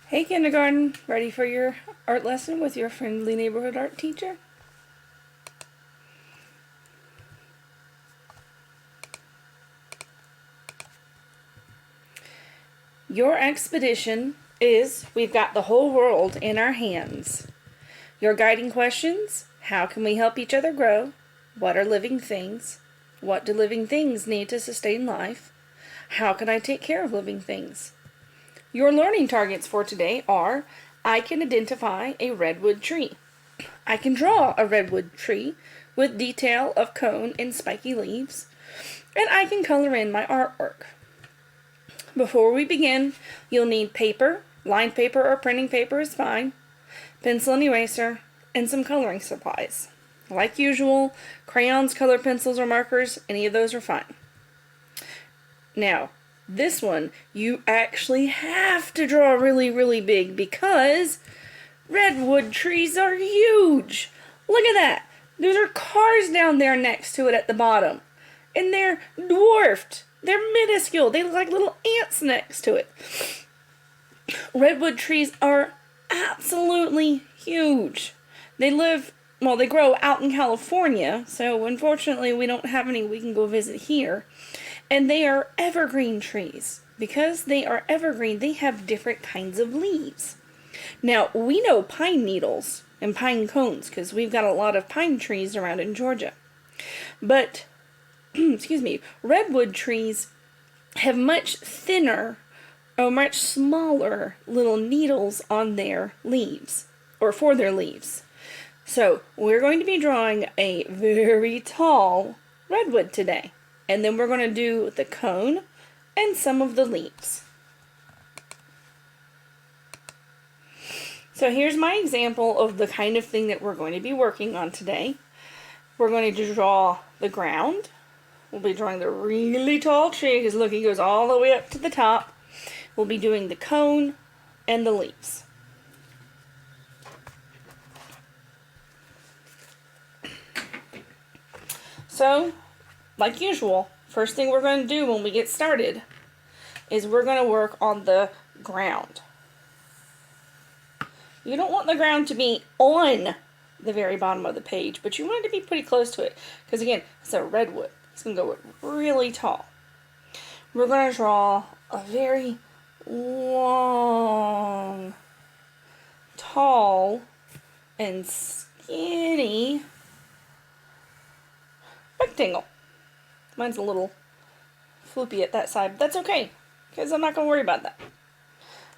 Hey kindergarten, ready for your art lesson with your friendly neighborhood art teacher? Your expedition is we've got the whole world in our hands. Your guiding questions: how can we help each other grow? What are living things? What do living things need to sustain life? How can I take care of living things? Your learning targets for today are: I can identify a redwood tree. I can draw a redwood tree with detail of cone and spiky leaves, and I can color in my artwork. Before we begin, you'll need paper, lined paper or printing paper is fine, pencil and eraser, and some coloring supplies. Like usual, crayons, colored pencils, or markers, any of those are fine. Now, this one, you actually have to draw really, really big because redwood trees are huge. Look at that. Those are cars down there next to it at the bottom. And they're dwarfed. They're minuscule. They look like little ants next to it. Redwood trees are absolutely huge. They grow out in California, so unfortunately we don't have any we can go visit here. And they are evergreen trees. Because they are evergreen, they have different kinds of leaves. Now, we know pine needles and pine cones because we've got a lot of pine trees around in Georgia. But, redwood trees have much thinner or much smaller little needles on their leaves, or for their leaves. So, we're going to be drawing a very tall redwood today. And then we're going to do the cone and some of the leaves. So here's my example of the kind of thing that we're going to be working on today. We're going to draw the ground. We'll be drawing the really tall tree because look, it goes all the way up to the top. We'll be doing the cone and the leaves. So, like usual, first thing we're going to do when we get started is we're going to work on the ground. You don't want the ground to be on the very bottom of the page, but you want it to be pretty close to it. Because again, it's a redwood. It's going to go really tall. We're going to draw a very long, tall, and skinny rectangle. Mine's a little floopy at that side, but that's okay, because I'm not going to worry about that.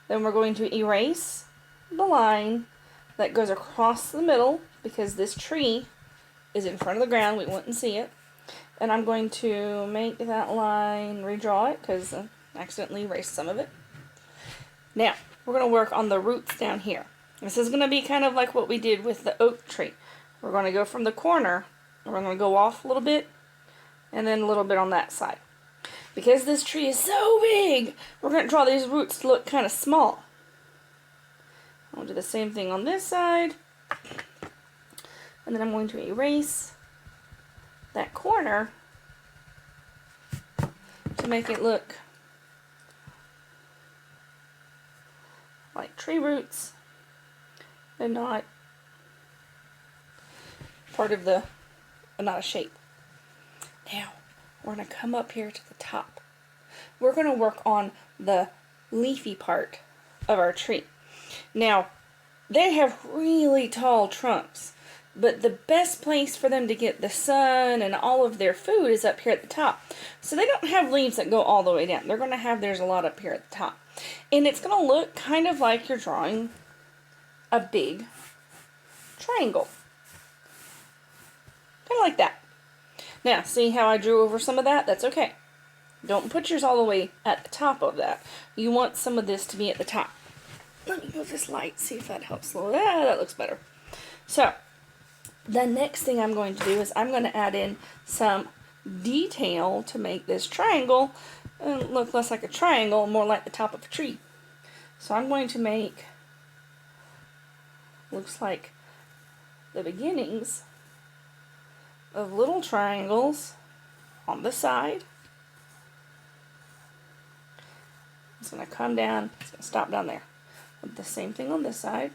Then we're going to erase the line that goes across the middle because this tree is in front of the ground. We wouldn't see it. And I'm going to make that line, redraw it because I accidentally erased some of it. Now, we're going to work on the roots down here. This is going to be kind of like what we did with the oak tree. We're going to go from the corner, and we're going to go off a little bit, and then a little bit on that side. Because this tree is so big, we're going to draw these roots to look kind of small. I'll do the same thing on this side. And then I'm going to erase that corner to make it look like tree roots and not part of the, not a shape. Now, we're going to come up here to the top. We're going to work on the leafy part of our tree. Now, they have really tall trunks, but the best place for them to get the sun and all of their food is up here at the top. So they don't have leaves that go all the way down. They're going to have theirs a lot up here at the top. And it's going to look kind of like you're drawing a big triangle. Kind of like that. Now, see how I drew over some of that? That's okay. Don't put yours all the way at the top of that. You want some of this to be at the top. Let me move this light, see if that helps a little. That looks better. So, the next thing I'm going to do is I'm going to add in some detail to make this triangle look less like a triangle, more like the top of a tree. So I'm going to make, looks like the beginnings of little triangles on the side. It's going to come down, it's going to stop down there. The same thing on this side.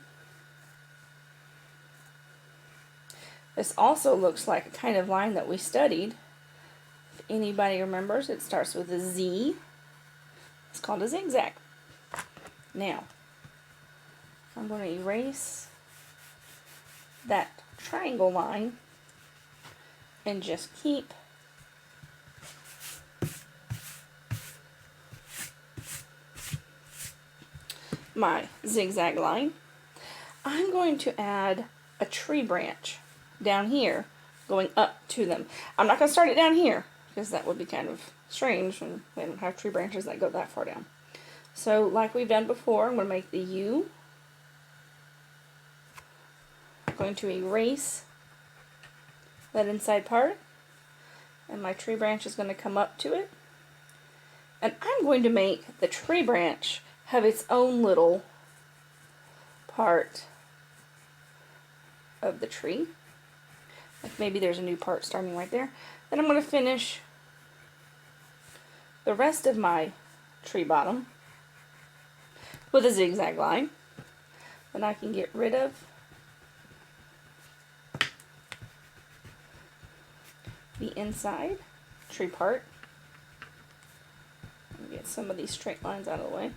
This also looks like a kind of line that we studied. If anybody remembers, it starts with a Z. It's called a zigzag. Now, I'm going to erase that triangle line and just keep my zigzag line. I'm going to add a tree branch down here going up to them. I'm not going to start it down here because that would be kind of strange and we don't have tree branches that go that far down. So like we've done before, I'm going to make the U. I'm going to erase that inside part and my tree branch is going to come up to it. And I'm going to make the tree branch have its own little part of the tree. Like maybe there's a new part starting right there. Then I'm going to finish the rest of my tree bottom with a zigzag line. Then I can get rid of the inside tree part. Get some of these straight lines out of the way.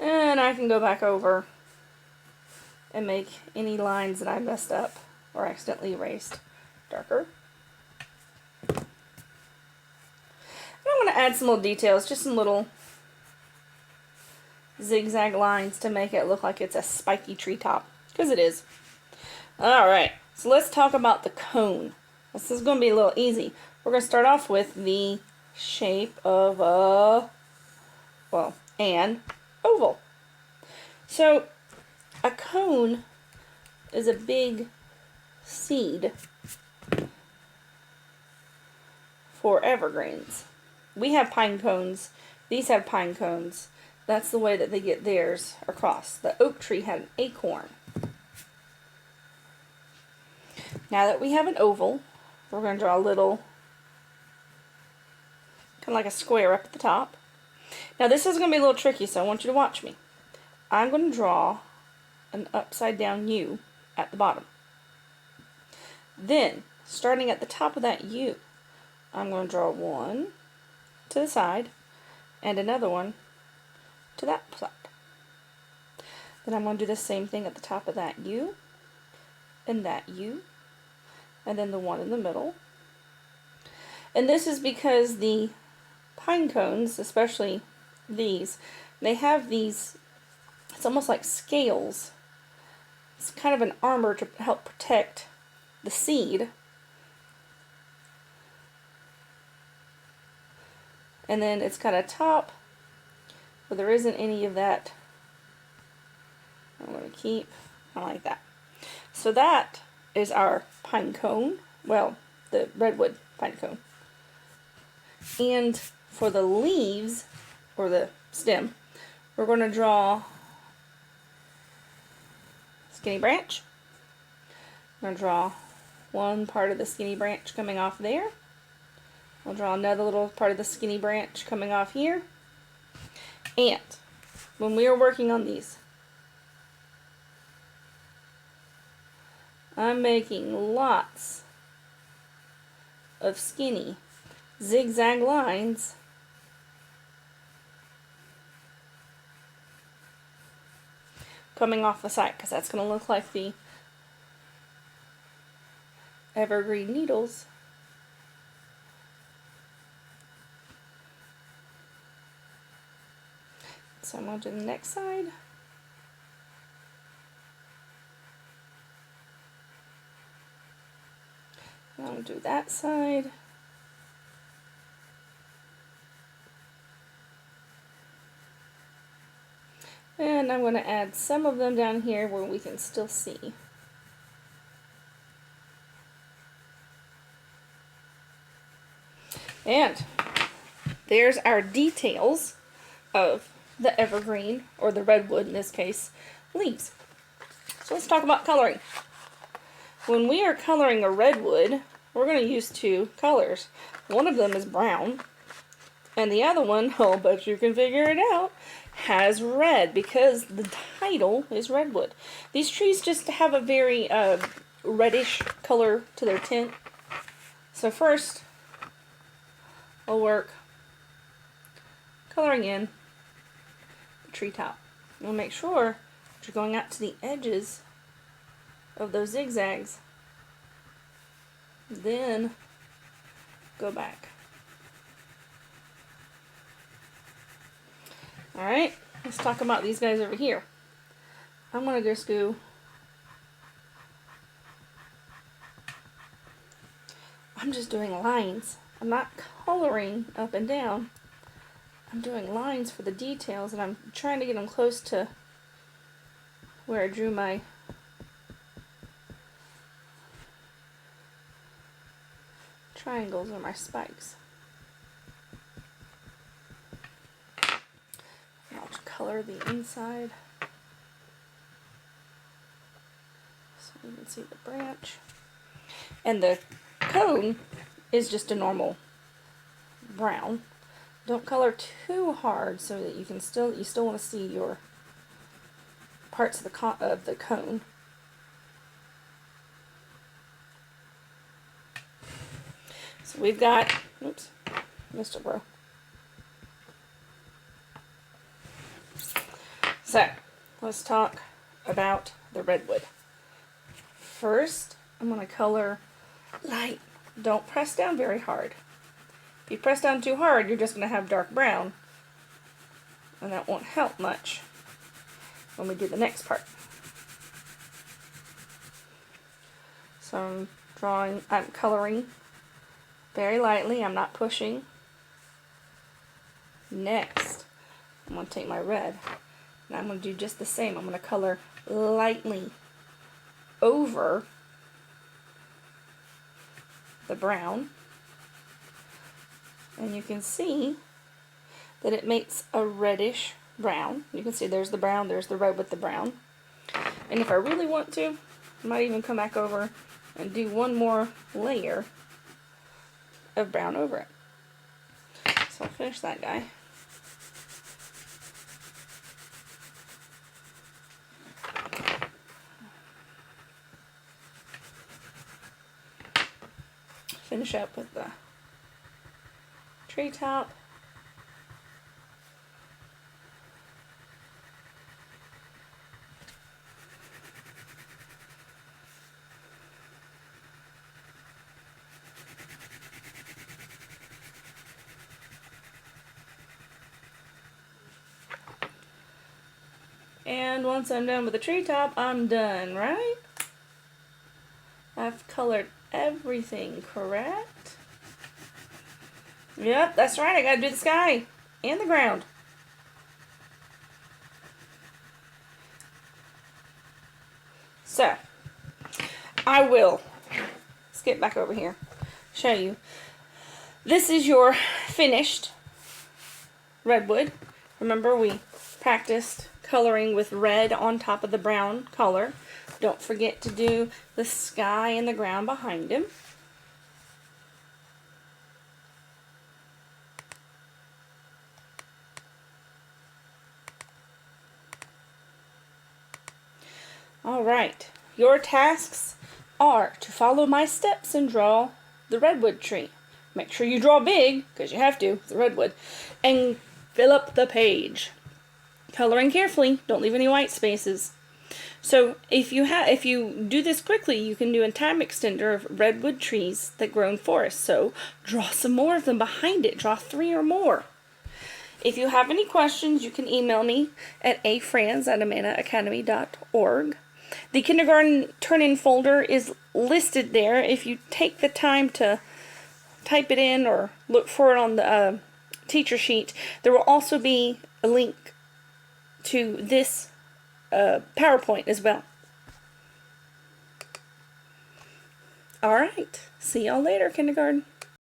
And I can go back over and make any lines that I messed up or accidentally erased darker. And I'm going to add some little details, just some little zigzag lines to make it look like it's a spiky treetop, because it is. Alright, so let's talk about the cone. This is going to be a little easy. We're going to start off with the shape of an oval. So, a cone is a big seed for evergreens. We have pine cones. These have pine cones. That's the way that they get theirs across. The oak tree had an acorn. Now that we have an oval, we're going to draw a little, kind of like a square up at the top. Now this is going to be a little tricky, so I want you to watch me. I'm going to draw an upside down U at the bottom. Then, starting at the top of that U, I'm going to draw one to the side and another one to that side. Then I'm going to do the same thing at the top of that U and that U, and then the one in the middle. And this is because the pine cones, especially these, they have these, it's almost like scales. It's kind of an armor to help protect the seed. And then it's got a top, but there isn't any of that. I'm going to keep, like that. So that is our pine cone. Well, the redwood pine cone. And for the leaves, or the stem, we're going to draw skinny branch. I'm going to draw one part of the skinny branch coming off there. I'll draw another little part of the skinny branch coming off here. And when we are working on these, I'm making lots of skinny zigzag lines coming off the side, because that's going to look like the evergreen needles. So I'm going to do the next side. I'll do that side. And I'm going to add some of them down here where we can still see. And there's our details of the evergreen, or the redwood in this case, leaves. So let's talk about coloring. When we are coloring a redwood, we're going to use two colors. One of them is brown, And the other one, I'll bet you can figure it out, has red because the title is Redwood. These trees just have a very reddish color to their tint. So first, I'll work coloring in the treetop. You'll make sure that you're going out to the edges of those zigzags. Then go back. Alright, let's talk about these guys over here. I'm going to just go I'm just doing lines. I'm not coloring up and down. I'm doing lines for the details, and I'm trying to get them close to where I drew my triangles or my spikes. I'll color the inside so you can see the branch. And the cone is just a normal brown. Don't color too hard so that you still want to see your parts of the cone. So we've got, oops, missed it, bro. So let's talk about the redwood. First, I'm going to color light. Don't press down very hard. If you press down too hard, you're just going to have dark brown, and that won't help much when we do the next part. So I'm coloring very lightly. I'm not pushing. Next, I'm going to take my red, and I'm going to do just the same. I'm going to color lightly over the brown, and you can see that it makes a reddish brown. You can see there's the brown, there's the red with the brown. And if I really want to, I might even come back over and do one more layer of brown over it. So I'll finish that guy. Finish up with the treetop. And once I'm done with the treetop, I'm done, right? I've colored everything, correct? Yep, that's right. I gotta do the sky and the ground. So, I will skip back over here, show you. This is your finished redwood. Remember, we practiced coloring with red on top of the brown color. Don't forget to do the sky and the ground behind him. Alright, your tasks are to follow my steps and draw the redwood tree. Make sure you draw big, because you have to, it's a redwood, and fill up the page. Coloring carefully, don't leave any white spaces. So if you do this quickly, you can do a time extender of redwood trees that grow in forests. So draw some more of them behind it. Draw 3 or more. If you have any questions, you can email me at afrans@amanaacademy.org. The kindergarten turn-in folder is listed there. If you take the time to type it in or look for it on the teacher sheet, there will also be a link to this PowerPoint as well. Alright, see y'all later, kindergarten.